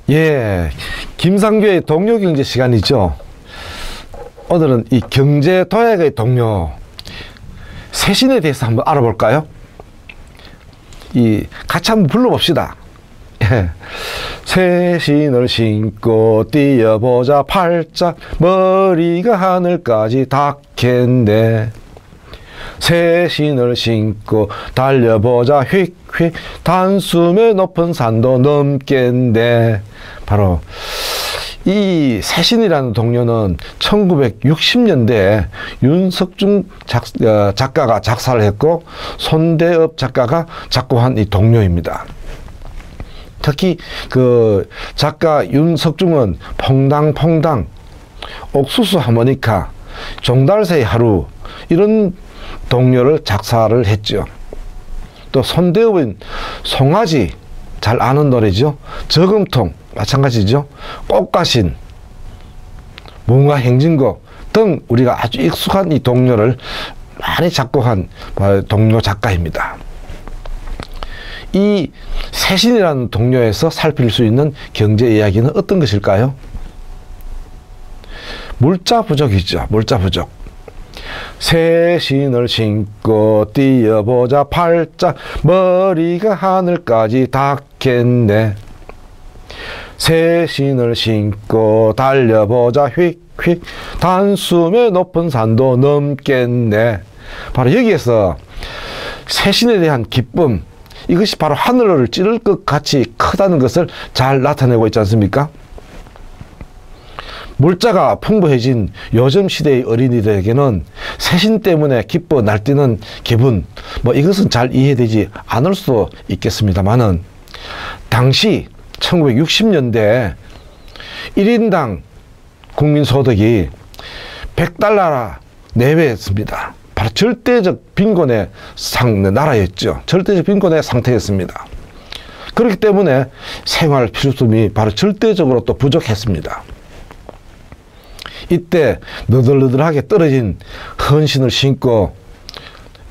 예, 김상규의 동료 경제 시간이죠. 오늘은 이 경제 도약의 동료 세신에 대해서 한번 알아볼까요? 같이 한번 불러봅시다. 예. 새신을 신고 뛰어보자 팔짝 머리가 하늘까지 닿겠네. 새신을 신고 달려보자 휙휙 단숨에 높은 산도 넘겠네. 바로 이 새신이라는 동료는 1960년대에 윤석중 작가가 작사를 했고 손대업 작가가 작곡한 이 동료입니다. 특히 그 작가 윤석중은 퐁당퐁당, 옥수수 하모니카, 종달새의 하루 이런 동료를 작사를 했죠. 또 손대업은 송아지, 잘 아는 노래죠. 저금통 마찬가지죠. 꽃가신, 문화행진곡 등 우리가 아주 익숙한 이 동료를 많이 작곡한 동료 작가입니다. 이 새신이라는 동료에서 살필 수 있는 경제 이야기는 어떤 것일까요? 물자 부족이죠. 물자 부족. 새신을 신고 뛰어보자 팔짝 머리가 하늘까지 닿겠네. 새신을 신고 달려보자 휙휙 단숨에 높은 산도 넘겠네. 바로 여기에서 새신에 대한 기쁨, 이것이 바로 하늘을 찌를 것 같이 크다는 것을 잘 나타내고 있지 않습니까? 물자가 풍부해진 요즘 시대의 어린이들에게는 새신 때문에 기뻐 날뛰는 기분, 이것은 잘 이해되지 않을 수도 있겠습니다만은, 당시 1960년대에 1인당 국민소득이 100달러 내외였습니다. 바로 절대적 빈곤의 나라였죠. 절대적 빈곤의 상태였습니다. 그렇기 때문에 생활 필수품이 바로 절대적으로 또 부족했습니다. 이때 너덜너덜하게 떨어진 헌신을 신고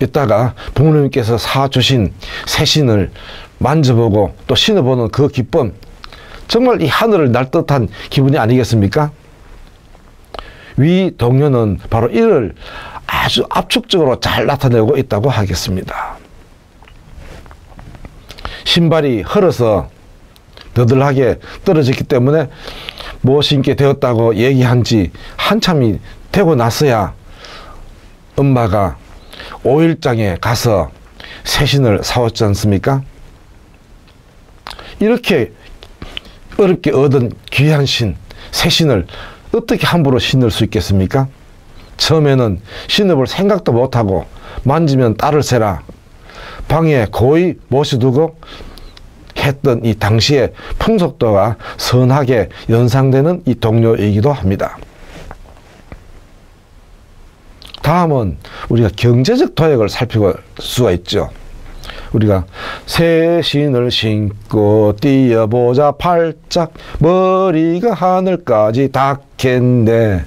있다가 부모님께서 사주신 새신을 만져보고 또 신어보는 그 기쁨, 정말 이 하늘을 날 듯한 기분이 아니겠습니까? 위 동료는 바로 이를 아주 압축적으로 잘 나타내고 있다고 하겠습니다. 신발이 헐어서 너덜하게 떨어졌기 때문에 못 신게 되었다고 얘기한 지 한참이 되고 나서야 엄마가 5일장에 가서 새신을 사왔지 않습니까? 이렇게 어렵게 얻은 귀한 새신을 어떻게 함부로 신을 수 있겠습니까? 처음에는 신어볼 생각도 못하고 만지면 딸을 새라 방에 고이 모셔두고 했던 이 당시의 풍속도가 선하게 연상되는 이 동료이기도 합니다. 다음은 우리가 경제적 도약을 살펴볼 수가 있죠. 우리가 새신을 신고 뛰어보자 팔짝 머리가 하늘까지 닿겠네.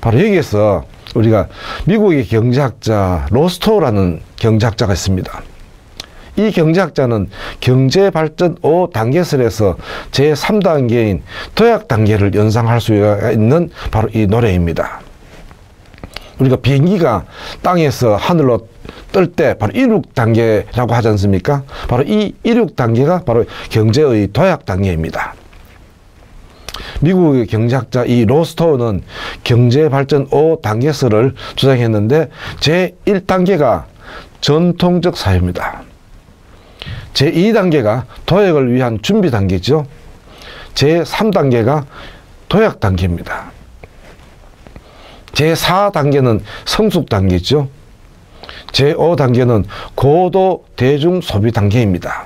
바로 여기에서 우리가 미국의 경제학자 로스토라는 경제학자가 있습니다. 이 경제학자는 경제발전 5단계설에서 제3단계인 도약 단계를 연상할 수 있는 바로 이 노래입니다. 우리가 비행기가 땅에서 하늘로 뜰 때 바로 이륙 단계라고 하지 않습니까? 바로 이 이륙 단계가 바로 경제의 도약 단계입니다. 미국의 경제학자 이 로스토는 경제발전 5단계설을 주장했는데 제1단계가 전통적 사회입니다. 제2단계가 도약을 위한 준비 단계죠. 제3단계가 도약 단계입니다. 제4단계는 성숙 단계죠. 제5단계는 고도 대중 소비 단계입니다.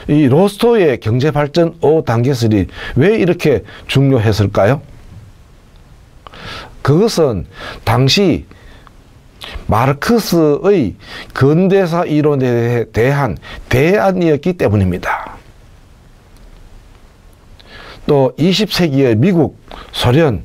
이 로스토의 경제발전 5단계설이 왜 이렇게 중요했을까요? 그것은 당시 마르크스의 근대사 이론에 대한 대안이었기 때문입니다. 또 20세기의 미국, 소련,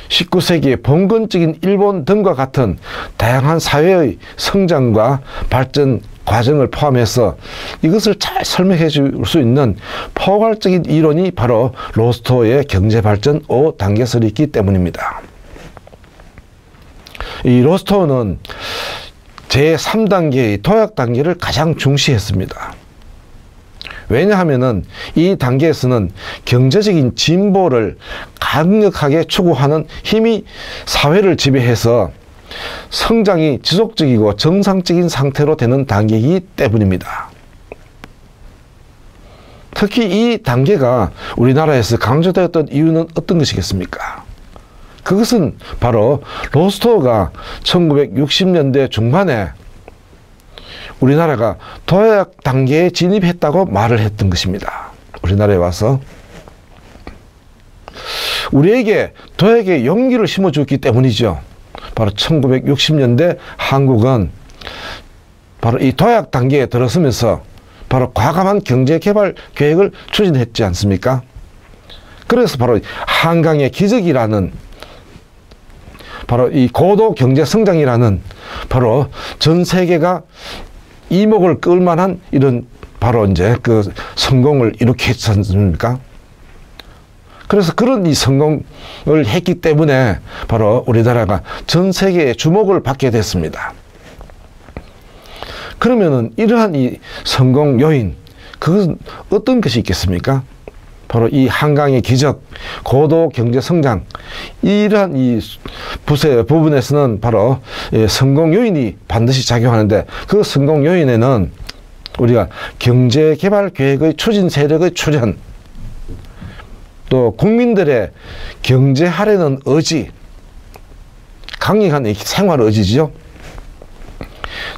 19세기의 봉건적인 일본 등과 같은 다양한 사회의 성장과 발전 과정을 포함해서 이것을 잘 설명해 줄 수 있는 포괄적인 이론이 바로 로스토의 경제발전 5단계설이 있기 때문입니다. 이 로스토는 제3단계의 도약 단계를 가장 중시했습니다. 왜냐하면 이 단계에서는 경제적인 진보를 강력하게 추구하는 힘이 사회를 지배해서 성장이 지속적이고 정상적인 상태로 되는 단계이기 때문입니다. 특히 이 단계가 우리나라에서 강조되었던 이유는 어떤 것이겠습니까? 그것은 바로 로스토가 1960년대 중반에 우리나라가 도약 단계에 진입했다고 말을 했던 것입니다. 우리나라에 와서 우리에게 도약의 용기를 심어줬기 때문이죠. 바로 1960년대 한국은 바로 이 도약 단계에 들어서면서 바로 과감한 경제개발 계획을 추진했지 않습니까? 그래서 바로 한강의 기적이라는 바로 이 고도 경제 성장이라는 바로 전 세계가 이목을 끌 만한 이런 바로 이제 그 성공을 일으켰지 않습니까? 그래서 그런 이 성공을 했기 때문에 바로 우리나라가 전 세계의 주목을 받게 됐습니다. 그러면은 이러한 이 성공 요인, 그것은 어떤 것이 있겠습니까? 바로 이 한강의 기적, 고도 경제 성장, 이러한 이 부분에서는 바로 성공 요인이 반드시 작용하는데, 그 성공 요인에는 우리가 경제 개발 계획의 추진 세력의 출현, 또 국민들의 경제하려는 의지, 강력한 생활 의지죠.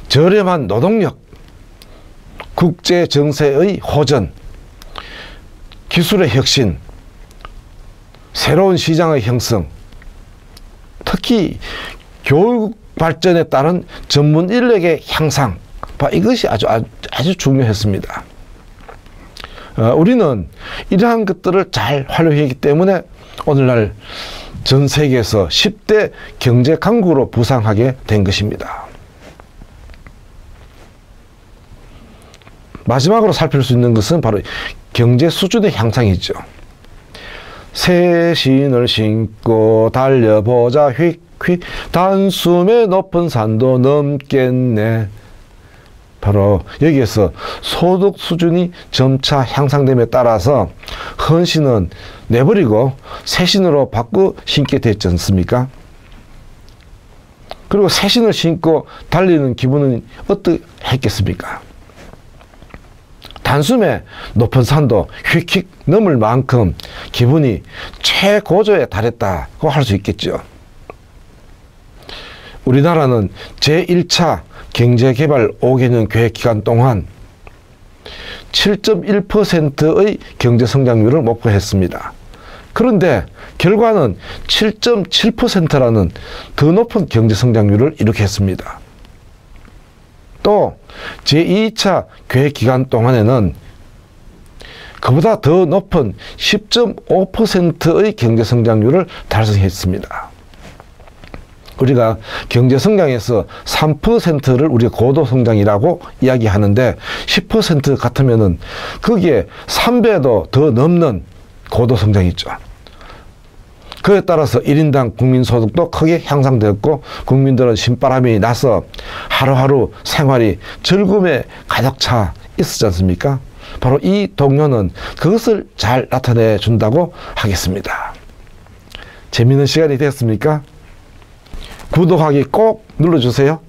저렴한 노동력, 국제 정세의 호전, 기술의 혁신, 새로운 시장의 형성, 특히 교육 발전에 따른 전문 인력의 향상, 이것이 아주 중요했습니다. 우리는 이러한 것들을 잘 활용했기 때문에 오늘날 전 세계에서 10대 경제 강국으로 부상하게 된 것입니다. 마지막으로 살필 수 있는 것은 바로 경제 수준의 향상이죠. 새 신을 신고 달려보자 휙휙 단숨에 높은 산도 넘겠네. 바로 여기에서 소득 수준이 점차 향상됨에 따라서 헌신은 내버리고 새 신으로 바꿔 신게 됐지 않습니까? 그리고 새 신을 신고 달리는 기분은 어떠했겠습니까? 단숨에 높은 산도 휙휙 넘을 만큼 기분이 최고조에 달했다고 할 수 있겠죠. 우리나라는 제1차 경제개발 5개년 계획 기간 동안 7.1%의 경제성장률을 목표했습니다. 그런데 결과는 7.7%라는 더 높은 경제성장률을 이룩했습니다. 또 제2차 계획 기간 동안에는 그보다 더 높은 10.5%의 경제성장률을 달성했습니다. 우리가 경제성장에서 3%를 우리가 고도성장이라고 이야기하는데 10% 같으면은 거기에 3배도 더 넘는 고도성장이죠. 그에 따라서 1인당 국민소득도 크게 향상되었고 국민들은 신바람이 나서 하루하루 생활이 즐거움에 가득 차 있었지 않습니까? 바로 이 동료는 그것을 잘 나타내 준다고 하겠습니다. 재미있는 시간이 되었습니까? 구독하기 꼭 눌러주세요.